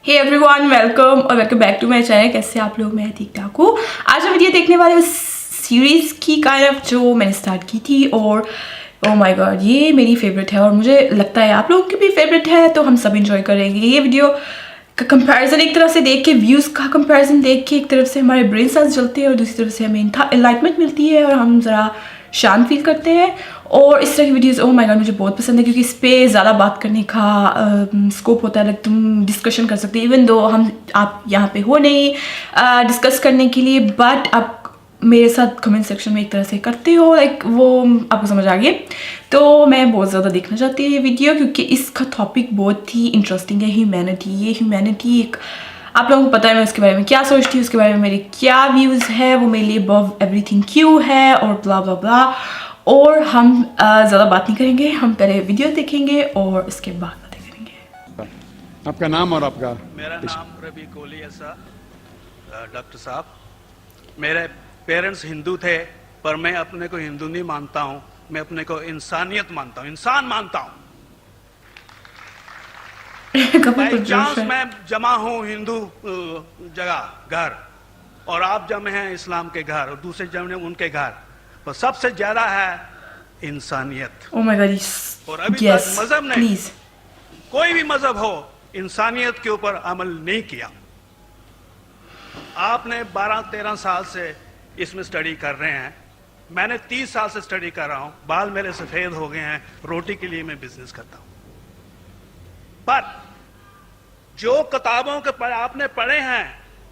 हे everyone, welcome और welcome back to my channel. कैसे आप लोग? मैं ठीक ठाक हूँ। आज हम वीडियो देखने वाले उस सीरीज़ की काइंड ऑफ जो मैंने स्टार्ट की थी और ओह माय गॉड, ये मेरी फेवरेट है और मुझे लगता है आप लोगों की भी फेवरेट है, तो हम सब इंजॉय करेंगे। ये वीडियो का कंपैरिजन एक तरफ से देख के, व्यूज़ का कंपैरिजन देख के, एक तरफ से हमारे ब्रेन सेल्स जलते हैं और दूसरी तरफ से हमें एनलाइटमेंट मिलती है और हम ज़रा शांत फील करते हैं। और इस तरह की वीडियोस ओह माय गॉड मुझे बहुत पसंद है, क्योंकि इस पर ज़्यादा बात करने का स्कोप होता है। लाइक तुम डिस्कशन कर सकते हो, इवन दो आप यहाँ पे हो नहीं डिस्कस करने के लिए, बट आप मेरे साथ कमेंट सेक्शन में एक तरह से करते हो, लाइक वो आपको समझ आ गया। तो मैं बहुत ज़्यादा देखना चाहती हूँ ये वीडियो, क्योंकि इसका टॉपिक बहुत ही इंटरेस्टिंग है। ह्यूमैनिटी, ये ह्यूमैनिटी एक, आप लोगों को पता है मैं उसके बारे में क्या सोचती हूँ, उसके बारे में मेरे क्या व्यूज़ है, वो मेरे लिए अबव एवरीथिंग क्यों है और ब्ला ब्ला ब्ला। और हम ज़्यादा बात नहीं करेंगे, हम पहले वीडियो देखेंगे और उसके बाद बातें करेंगे। आपका नाम और आपका? मेरा नाम रवि कोहली है सर। डॉक्टर साहब, मेरे पेरेंट्स हिंदू थे, पर मैं अपने को हिंदू नहीं मानता हूँ, मैं अपने को इंसानियत मानता हूँ, इंसान मानता हूँ। बाई चांस मैं जमा हूँ हिंदू जगह घर, और आप जमे हैं इस्लाम के घर, और दूसरे जमे उनके घर, पर सबसे ज्यादा है इंसानियत। ओह माय गॉड, और अभी तक मजहब ने, कोई भी मजहब हो, इंसानियत के ऊपर अमल नहीं किया। आपने 12-13 साल से इसमें स्टडी कर रहे हैं, मैंने 30 साल से स्टडी कर रहा हूं, बाल मेरे सफेद हो गए हैं, रोटी के लिए मैं बिजनेस करता हूं। पर जो किताबों के आपने पढ़े हैं,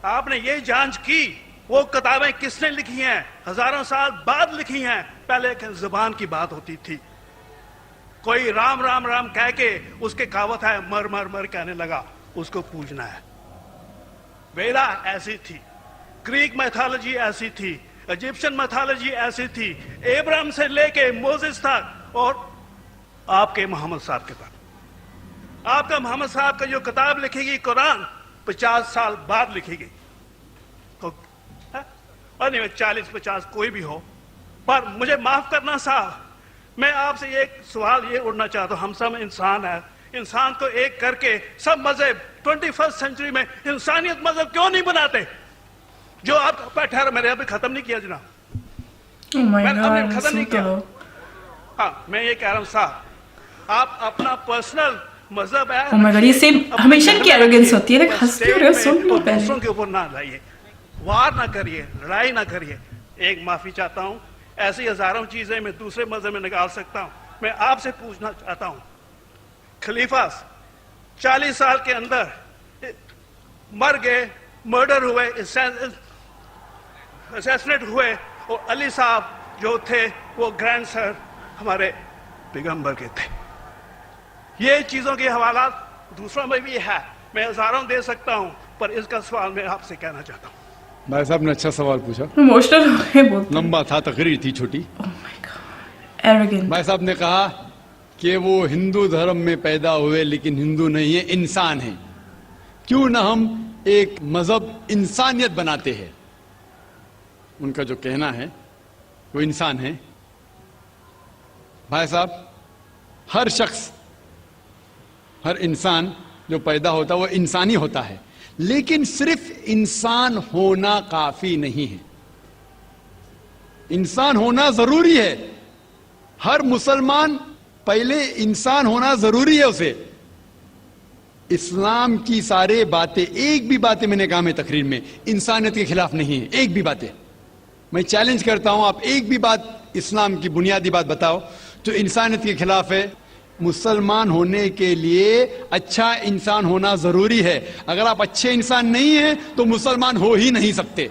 आपने ये जांच की वो किताबें किसने लिखी हैं? हजारों साल बाद लिखी हैं। पहले जुबान की बात होती थी, कोई राम राम राम कह के उसके कहावत है मर मर मर कहने लगा, उसको पूजना है। वेदा ऐसी थी, ग्रीक मैथोलॉजी ऐसी थी, इजिप्शियन मैथोलॉजी ऐसी थी, एब्राहम से लेके मोसेस तक, और आपके मोहम्मद साहब के तक। आपका मोहम्मद साहब का जो किताब लिखेगी कुरान 50 साल बाद लिखेगी, तो और नहीं 40-50 कोई भी हो। पर मुझे माफ करना साहब, मैं आपसे एक सवाल ये उड़ना चाहता हूं, हम सब इंसान है, इंसान को एक करके सब मजहब 21st सेंचुरी में इंसानियत मजहब क्यों नहीं बनाते? जो आप ठहर, मैंने अभी खत्म नहीं किया जनाब, मैंने खत्म नहीं किया। हाँ, मैं ये कह रहा हूँ साहब, आप अपना पर्सनल मजहब है, ये सेम हमेशा की एरोगेंस होती है, दूसरों के ऊपर ना लाइए, वार ना करिए, लड़ाई ना करिए। एक माफी चाहता हूं, ऐसी हजारों चीजें मैं दूसरे मजहब में निकाल सकता हूं। मैं आपसे पूछना चाहता हूं, खलीफा 40 साल के अंदर मर गए, मर्डर हुए, असैसिनेट हुए, और अली साहब जो थे वो ग्रैंडसन हमारे पैगंबर के थे। ये चीजों के हवाला दूसरों में भी है, मैं हजारों दे सकता हूं, पर इसका सवाल मैं आपसे कहना चाहता हूं। भाई साहब ने अच्छा सवाल पूछा, इमोशनल हो गए बहुत, लंबा था, तकरीर थी छोटी। Oh my God, arrogant. भाई साहब ने कहा कि वो हिंदू धर्म में पैदा हुए लेकिन हिंदू नहीं है, इंसान है। क्यों ना हम एक मजहब इंसानियत बनाते हैं? उनका जो कहना है वो इंसान है। भाई साहब, हर शख्स, हर इंसान जो पैदा होता है वो इंसानी होता है, लेकिन सिर्फ इंसान होना काफी नहीं है। इंसान होना जरूरी है। हर मुसलमान पहले इंसान होना जरूरी है उसे। इस्लाम की सारे बातें, एक भी बातें मैंने कहा मैं तकरीर में, इंसानियत के खिलाफ नहीं है। एक भी बातें मैं चैलेंज करता हूं, आप एक भी बात इस्लाम की बुनियादी बात बताओ जो इंसानियत के खिलाफ है। मुसलमान होने के लिए अच्छा इंसान होना जरूरी है। अगर आप अच्छे इंसान नहीं हैं तो मुसलमान हो ही नहीं सकते।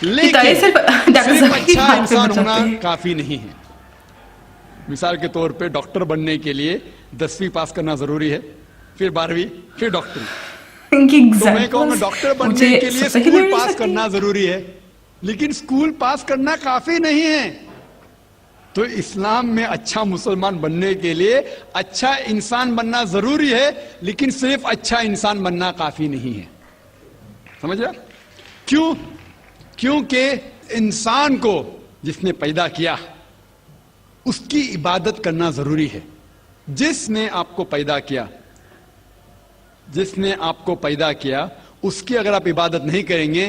लेकिन सिर्फ अच्छा इंसान होना काफी नहीं है। मिसाल के तौर पे डॉक्टर बनने के लिए 10वीं पास करना जरूरी है, फिर 12वीं, फिर डॉक्टरी। तो मैं कहूंगा डॉक्टर बनने के लिए स्कूल पास करना जरूरी है, लेकिन स्कूल पास करना काफी नहीं है। तो इस्लाम में अच्छा मुसलमान बनने के लिए अच्छा इंसान बनना जरूरी है, लेकिन सिर्फ अच्छा इंसान बनना काफी नहीं है। समझ रहे? क्यों? क्योंकि इंसान को जिसने पैदा किया उसकी इबादत करना जरूरी है। जिसने आपको पैदा किया जिसने आपको पैदा किया उसकी अगर आप इबादत नहीं करेंगे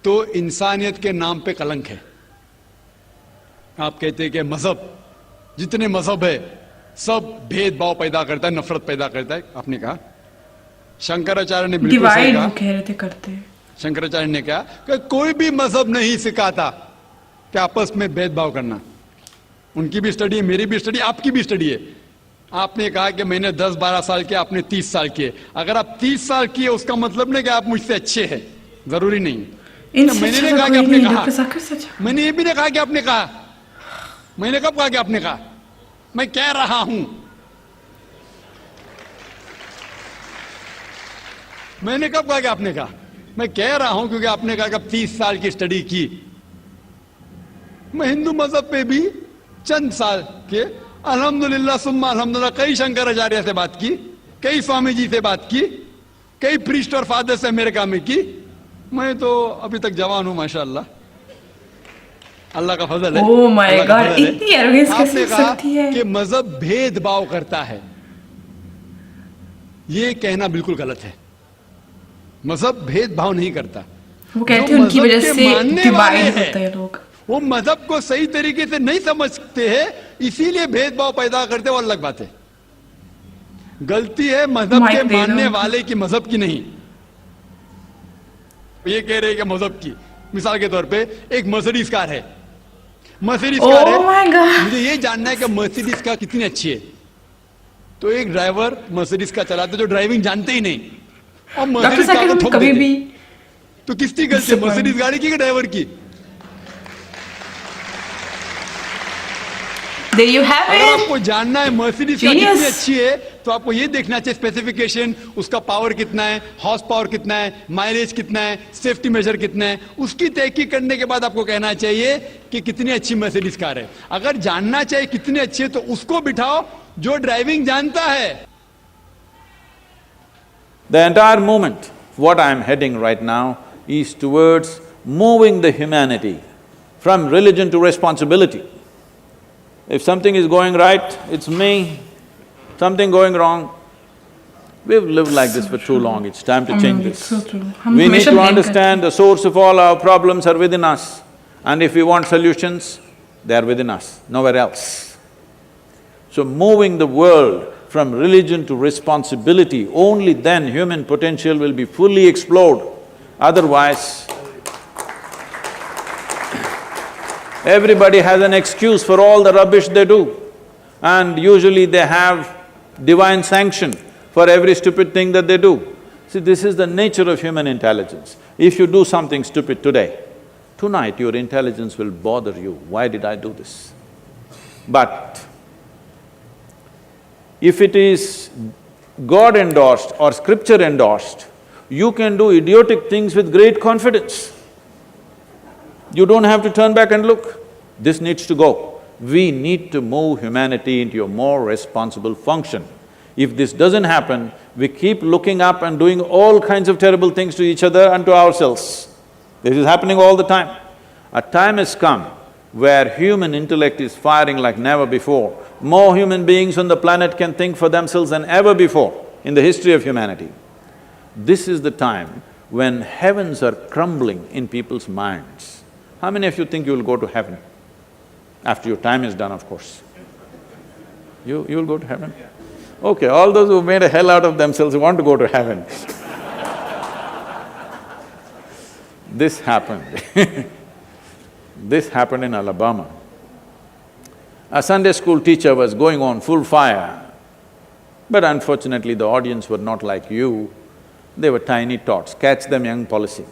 तो इंसानियत के नाम पे कलंक है। आप कहते हैं कि मजहब, जितने मजहब है सब भेदभाव पैदा करता है, नफरत पैदा करता है। आपने कहा, शंकराचार्य ने बिल्कुल सही डिवाइड कहा। वो कह रहे थे करते हैं। शंकराचार्य ने कहा कि कोई भी मजहब नहीं सिखाता कि आपस में भेदभाव करना। उनकी भी स्टडी है, मेरी भी स्टडी, आपकी भी स्टडी है। आपने कहा कि मैंने 10-12 साल किया, आपने 30 साल किए। अगर आप 30 साल किए उसका मतलब नहीं कि आप मुझसे अच्छे हैं, जरूरी नहीं। इनसे मैंने अच्छा नहीं तो कहा कि कोई आपने नहीं, कहा, डॉक्टर जाकिर से अच्छा। मैंने ये भी नहीं कहा कि आपने कहा। मैंने कब कहा कि आपने कहा? मैं कह रहा हूं, मैंने कब कहा कि आपने कहा? मैं कह रहा हूं क्योंकि आपने कहा कि अब 30 साल की स्टडी की। मैं हिंदू मजहब पे भी चंद साल के अल्हम्दुलिल्लाह सुम्मा अल्हम्दुलिल्लाह कई शंकराचार्य से बात की, कई स्वामी जी से बात की, कई प्रीस्ट और फादर से अमेरिका में की। मैं तो अभी तक जवान हूं माशाअल्लाह, अल्लाह का फजल है। Oh my अल्लाह का God, फजल है। इतनी arrogance कैसे आपने हो कहा सकती है? कि मजहब भेदभाव करता है, ये कहना बिल्कुल गलत है। मजहब भेदभाव नहीं करता। वो कहते जो हैं उनकी मजहब वजह के से मानने डिवाइड वाले होते हैं लोग। वो मजहब को सही तरीके से नहीं समझते हैं, इसीलिए भेदभाव पैदा करते, वो अलग बात है। गलती है मजहब माइक के दे रहा मानने हूं। वाले की, मजहब की नहीं। ये कह रहे हैं कि मजहब की, मिसाल के तौर पे एक मर्सिडीज कार है, मर्सिडीज कार Oh my है, God. मुझे ये जानना है कि मर्सिडीज कार कितनी अच्छी है। तो एक ड्राइवर मर्सिडीज कार चलाते जो ड्राइविंग जानते ही नहीं, और डॉक्टर मर्सिडीज कार जाकिर को हम ठोक कभी देते। भी तो किसकी गलती है, मर्सिडीज गाड़ी की कि ड्राइवर की? There you have अगर it. आपको जानना है मर्सिडीज कार Genius. कितनी अच्छी है तो आपको ये देखना चाहिए स्पेसिफिकेशन, उसका पावर कितना है, हॉर्स पावर कितना है, माइलेज कितना है, सेफ्टी मेजर कितना है। उसकी तहकीक करने के बाद आपको कहना चाहिए कि कितनी अच्छी मर्सिडीज कार है। अगर जानना चाहिए कितनी अच्छी है तो उसको बिठाओ जो ड्राइविंग जानता है। The entire movement, what I am heading right now, is towards moving the humanity from religion to responsibility. If something is going right, it's me. Something going wrong, we've lived like this for too long, it's time to change this. so true. हम We need हमेशा to blame understand the source of all our problems are within us, and if we want solutions, they are within us, nowhere else. So moving the world from religion to responsibility, only then human potential will be fully explored. Otherwise, everybody has an excuse for all the rubbish they do, and usually they have divine sanction for every stupid thing that they do. See, this is the nature of human intelligence. If you do something stupid today, tonight your intelligence will bother you, why did I do this? But if it is God endorsed or scripture endorsed, you can do idiotic things with great confidence. You don't have to turn back and look. This needs to go. We need to move humanity into a more responsible function. If this doesn't happen, we keep looking up and doing all kinds of terrible things to each other and to ourselves. This is happening all the time. A time has come where human intellect is firing like never before. More human beings on the planet can think for themselves than ever before in the history of humanity. This is the time when heavens are crumbling in people's minds. How many of you think you will go to heaven? After your time is done, of course. You will go to heaven? Okay, all those who made a hell out of themselves want to go to heaven. This happened This happened in Alabama. A Sunday school teacher was going on full fire, but unfortunately the audience were not like you, they were tiny tots, catch them young policy.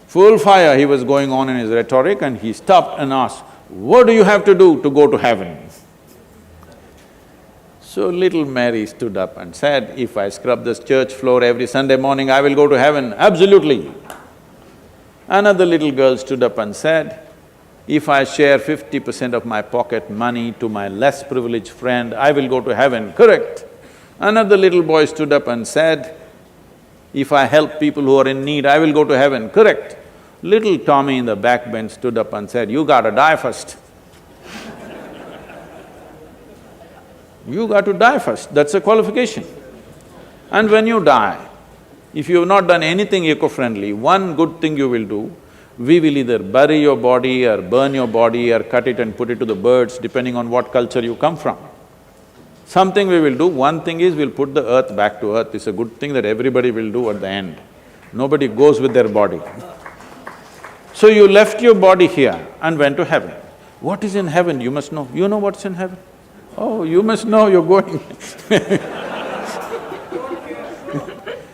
Full fire he was going on in his rhetoric and he stopped and asked, "What do you have to do to go to heaven?" So little Mary stood up and said, "If I scrub this church floor every Sunday morning, I will go to heaven, absolutely." Another little girl stood up and said, "If I share 50% of my pocket money to my less privileged friend, I will go to heaven, correct?" Another little boy stood up and said, "If I help people who are in need, I will go to heaven, correct?" Little Tommy in the back bench stood up and said, "You gotta die first." You got to die first, that's a qualification. And when you die, if you have not done anything eco-friendly, one good thing you will do, we will either bury your body or burn your body or cut it and put it to the birds, depending on what culture you come from. Something we will do, one thing is we'll put the earth back to earth. It's a good thing that everybody will do at the end. Nobody goes with their body. So you left your body here and went to heaven. What is in heaven, you must know. You know what's in heaven? Oh, you must know, you're going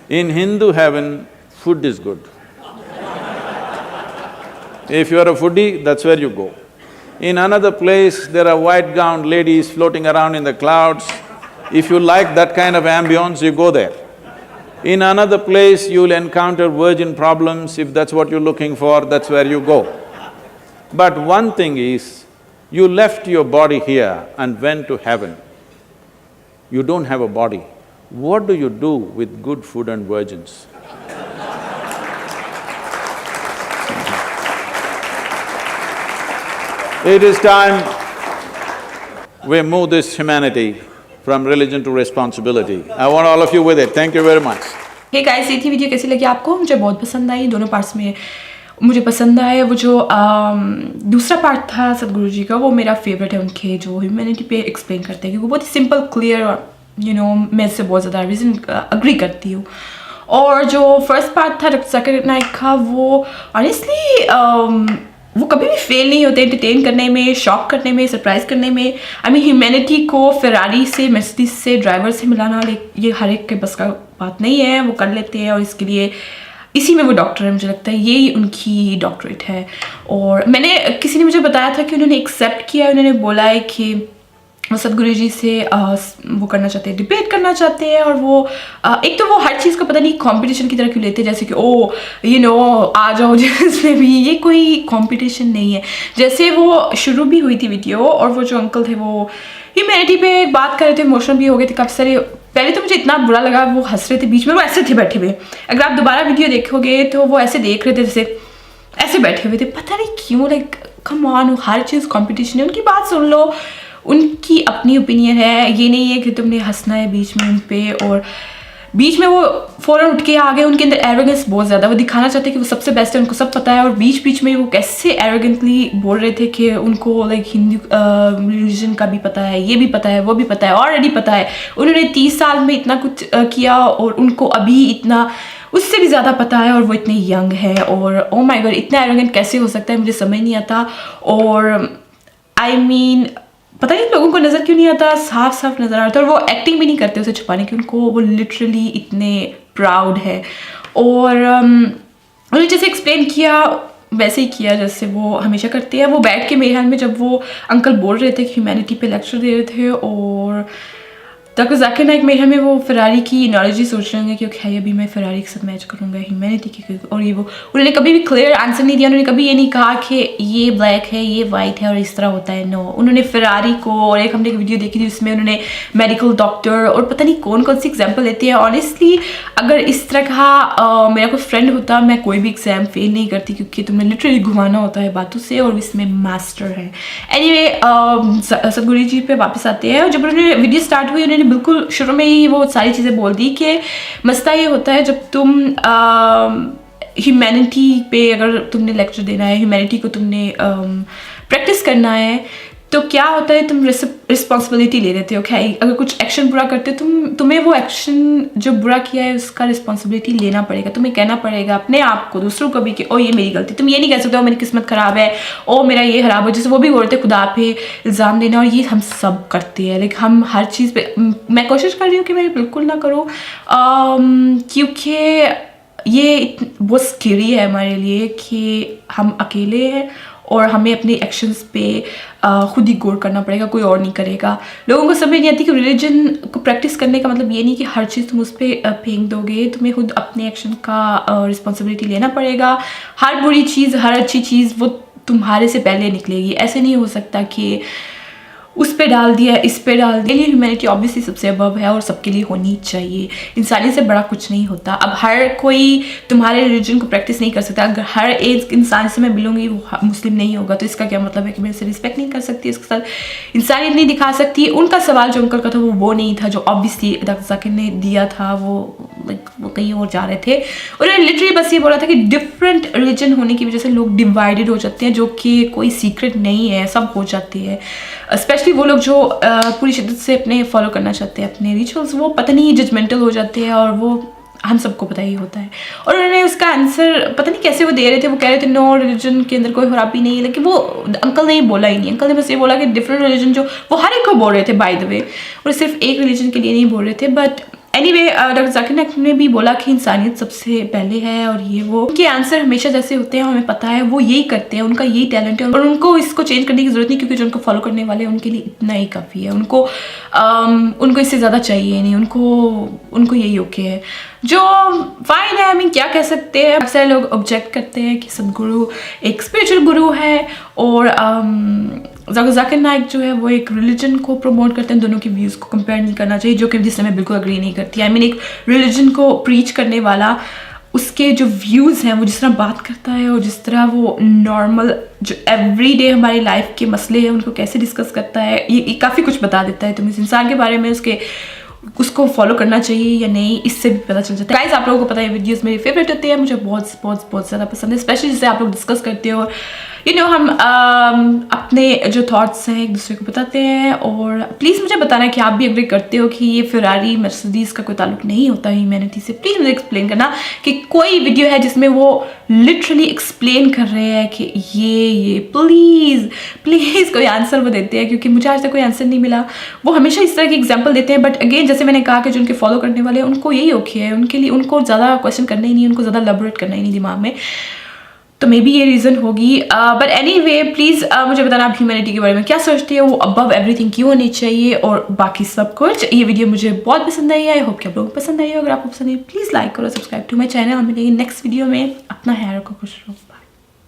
In Hindu heaven, food is good. If you are a foodie, that's where you go. In another place, there are white-gowned ladies floating around in the clouds. If you like that kind of ambience, you go there. In another place, you'll encounter virgin problems. If that's what you're looking for, that's where you go. But one thing is, you left your body here and went to heaven. You don't have a body. What do you do with good food and virgins? It is time we move this humanity from religion to responsibility. I want all of you with it. Thank you very much. Hey guys, ये थी video. कैसी लगी आपको? मुझे बहुत पसंद आई, दोनों parts में मुझे पसंद आया। वो जो दूसरा पार्ट था सदगुरु जी का, वो मेरा फेवरेट है, उनके जो ह्यूमैनिटी पे एक्सप्लेन करते हैं, क्योंकि वो बहुत ही सिंपल, क्लियर और मैं इससे बहुत ज़्यादा रीज़न अग्री करती हूँ। और जो फर्स्ट पार्ट था जाकिर नाइक का, वो ऑनेस्टली वो कभी भी फेल नहीं होते एंटरटेन करने में, शॉक करने में, सरप्राइज करने में। आई मीन ह्यूमैनिटी को फेरारी से, मर्सिडीज से, ड्राइवर से मिलाना ये हर एक के बस का बात नहीं है। वो कर लेते हैं और इसके लिए इसी में वो डॉक्टर है, मुझे लगता है यही उनकी डॉक्टरेट है। और मैंने किसी ने मुझे बताया था कि उन्होंने एक्सेप्ट किया, उन्होंने बोला है कि वो सदगुरु जी से वो करना चाहते हैं, डिबेट करना चाहते हैं। और वो एक तो वो हर चीज़ को पता नहीं कंपटीशन की तरह क्यों लेते हैं, जैसे कि आ जाओ जिसमें भी, ये कोई कंपटीशन नहीं है। जैसे वो शुरू भी हुई थी वीडियो और वो जो अंकल थे वो ह्यूमैनिटी पे बात कर रहे थे, इमोशनल भी हो गए थे काफ़ी सारे। पहले तो मुझे इतना बुरा लगा, वो हंस रहे थे बीच में, वो ऐसे थे बैठे हुए। अगर आप दोबारा वीडियो देखोगे तो वो ऐसे देख रहे थे, जैसे ऐसे बैठे हुए थे, पता नहीं क्यों। Like come on, her cheese competition है, उनकी बात सुन लो, उनकी अपनी ओपिनियन है। ये नहीं है कि तुमने हंसना है बीच में उन पे। और बीच में वो फ़ौरन उठ के आ गए, उनके अंदर एरोगेंस बहुत ज़्यादा, वो दिखाना चाहते कि वो सबसे बेस्ट है, उनको सब पता है। और बीच बीच में वो कैसे एरोगेंटली बोल रहे थे कि उनको लाइक हिंदू रिलीजन का भी पता है, ये भी पता है, वो भी पता है, ऑलरेडी पता है। उन्होंने 30 साल में इतना कुछ किया और उनको अभी इतना उससे भी ज़्यादा पता है, और वो इतने यंग है। और ओ माय गॉड, इतना एरोगेंट कैसे हो सकता है, मुझे समझ नहीं आता। और आई मीन पता नहीं लोगों को नज़र क्यों नहीं आता, साफ साफ नज़र आता है। और वो एक्टिंग भी नहीं करते उसे छुपाने की, उनको वो लिटरली इतने प्राउड है। और उन्होंने जैसे एक्सप्लेन किया वैसे ही किया जैसे वो हमेशा करते हैं। वो बैठ के मेरे ख्याल में जब वो अंकल बोल रहे थे कि ह्यूमैनिटी पे लेक्चर दे रहे थे, और डॉक्टर जाकिर नाइक मेरे ख्याल में वो फरारी की एनालॉजी सोच रहे होंगे कि ओके अभी मैं फरारी के साथ मैच करूँगा ह्यूमैनिटी की। और ये वो उन्होंने कभी भी क्लियर आंसर नहीं दिया, उन्होंने कभी ये नहीं कहा कि ये ब्लैक है, ये वाइट है और इस तरह होता है। नो, उन्होंने फरारी को, और एक हमने एक वीडियो देखी थी उसमें उन्होंने मेडिकल डॉक्टर और पता नहीं कौन कौन सी एग्जाम्पल लेते हैं। ऑनेस्टली अगर इस तरह का मेरा कोई फ्रेंड होता, मैं कोई भी एग्जाम फेल नहीं करती, क्योंकि तुम्हें लिटरली घुमाना होता है बातों से, और इसमें मास्टर है। एनीवे सदगुरु जी पे वापस आते हैं। जब उन्होंने वीडियो स्टार्ट हुई, उन्होंने बिल्कुल शुरू में ही वो सारी चीज़ें बोल दी कि मसला ये होता है जब तुम ह्यूमैनिटी पे अगर तुमने लेक्चर देना है, ह्यूमैनिटी को तुमने प्रैक्टिस करना है, तो क्या होता है तुम रिस्पॉन्सिबिलिटी ले लेते हो। क्या अगर कुछ एक्शन बुरा करते हो, तुम्हें वो एक्शन जो बुरा किया है उसका रिस्पॉन्सिबिलिटी लेना पड़ेगा। तुम्हें कहना पड़ेगा अपने आप को, दूसरों को भी कि ओ ये मेरी गलती। तुम ये नहीं कह सकते हो मेरी किस्मत ख़राब है, ओ मेरा ये खराब हो, जैसे वो भी बोलते खुदा पे इल्ज़ाम देना। और ये हम सब करते हैं, लाइक हम हर चीज़ पे, मैं कोशिश कर रही हूँ कि मैं बिल्कुल ना करूँ, क्योंकि ये बहुत स्केरी है हमारे लिए कि हम अकेले हैं और हमें अपने एक्शंस पे खुद ही गौर करना पड़ेगा, कोई और नहीं करेगा। लोगों को समझ नहीं आती कि रिलीजन को प्रैक्टिस करने का मतलब ये नहीं कि हर चीज़ तुम उस पर फेंक दोगे, तुम्हें खुद अपने एक्शन का रिस्पॉन्सिबिलिटी लेना पड़ेगा। हर बुरी चीज़, हर अच्छी चीज़ वो तुम्हारे से पहले निकलेगी। ऐसे नहीं हो सकता कि उस पे डाल दिया, इस पे डाल दिया। ह्यूमैनिटी ऑब्वियसली सबसे अबव है और सबके लिए होनी चाहिए। इंसानियत से बड़ा कुछ नहीं होता। अब हर कोई तुम्हारे रिलीजन को प्रैक्टिस नहीं कर सकता। अगर हर एक इंसान से मैं मिलूंगी वो मुस्लिम नहीं होगा तो इसका क्या मतलब है कि मैं इसे रिस्पेक्ट नहीं कर सकती, इसके साथ इंसानियत नहीं दिखा सकती। उनका सवाल जो अंकल का था वो नहीं था जो ऑब्वियसली डॉक्टर जाकिर ने दिया था, वो कहीं और जा रहे थे। उन्होंने लिटरली बस ये बोला था कि डिफरेंट रिलीजन होने की वजह से लोग डिवाइडेड हो जाते हैं, जो कि कोई सीक्रेट नहीं है, सब हो जाती है। स्पेशली वो लोग जो पूरी शिद्दत से अपने फॉलो करना चाहते हैं अपने रिचुअल्स, वो पता नहीं जजमेंटल हो जाते हैं और वो हम सबको पता ही होता है। और उन्होंने उसका आंसर पता नहीं कैसे वो दे रहे थे, वो कह रहे थे नो रिलीजन के अंदर कोई खराबी नहीं है, लेकिन वो अंकल ने बोला ही नहीं। अंकल ने बस ये बोला कि डिफरेंट रिलीजन जो वो हर एक को बोल रहे थे बाय द वे, और सिर्फ एक रिलीजन के लिए नहीं बोल रहे थे। बट एनीवे डॉक्टर जाकिर ने भी बोला कि इंसानियत सबसे पहले है और ये वो उनके आंसर हमेशा जैसे होते हैं हमें पता है, वो यही करते हैं, उनका यही टैलेंट है और उनको इसको चेंज करने की जरूरत नहीं, क्योंकि जो उनको फॉलो करने वाले हैं उनके लिए इतना ही काफ़ी है। उनको इससे ज़्यादा चाहिए नहीं, उनको यही ओके है, जो फाइन है। आई मीन क्या कह सकते हैं। अक्सर लोग ऑब्जेक्ट करते हैं कि सदगुरु एक स्पिरिचुअल गुरु है और जाकिर नाइक जो है वो एक रिलीजन को प्रमोट करते हैं। दोनों के व्यूज़ को कंपेयर नहीं करना चाहिए, जो कि जिससे मैं बिल्कुल अग्री नहीं करती। आई मीन एक रिलीजन को प्रीच करने वाला, उसके जो व्यूज़ हैं, वो जिस तरह बात करता है और जिस तरह वो नॉर्मल जो एवरीडे हमारी लाइफ के मसले हैं उनको कैसे डिस्कस करता है, ये काफ़ी कुछ बता देता है। तुम इस इंसान के बारे में उसको फॉलो करना चाहिए या नहीं, इससे भी पता चल जाता है। गाइस, आप लोगों को पता है वीडियोस मेरी फेवरेट होती है, मुझे बहुत बहुत बहुत ज़्यादा पसंद है, स्पेशली जिससे आप लोग डिस्कस करते हो। हम अपने जो थॉट्स हैं एक दूसरे को बताते हैं। और प्लीज़ मुझे बताना कि आप भी एग्री करते हो कि ये फेरारी मर्सिडीज़ का कोई ताल्लुक नहीं होता ह्यूमैनिटी से। प्लीज़ मुझे एक्सप्लेन करना कि कोई वीडियो है जिसमें वो लिटरली एक्सप्लेन कर रहे हैं कि ये प्लीज़ कोई आंसर वो देते हैं, क्योंकि मुझे आज तक कोई आंसर नहीं मिला। वो हमेशा इस तरह की एग्जाम्पल देते हैं, बट अगेन जैसे मैंने कहा कि जो उनके फॉलो करने वाले हैं उनको यही ओके है, उनके लिए उनको ज़्यादा क्वेश्चन करना ही नहीं, उनको ज़्यादा एलैबोरेट करना ही नहीं दिमाग में। तो मे बी ये रीज़न होगी। बट एनीवे प्लीज़ मुझे बताना आप ह्यूमैनिटी के बारे में क्या सोचते हो, वो अबव एवरीथिंग क्यों होनी चाहिए और बाकी सब कुछ। ये वीडियो मुझे बहुत पसंद आई, आई होप कि आप लोगों को पसंद आई हो। अगर आपको पसंद है प्लीज़ लाइक करो, सब्सक्राइब टू माई चैनल। हम मिलेंगे नेक्स्ट वीडियो में। अपना ख्याल रखो, खुश रहो, बाय।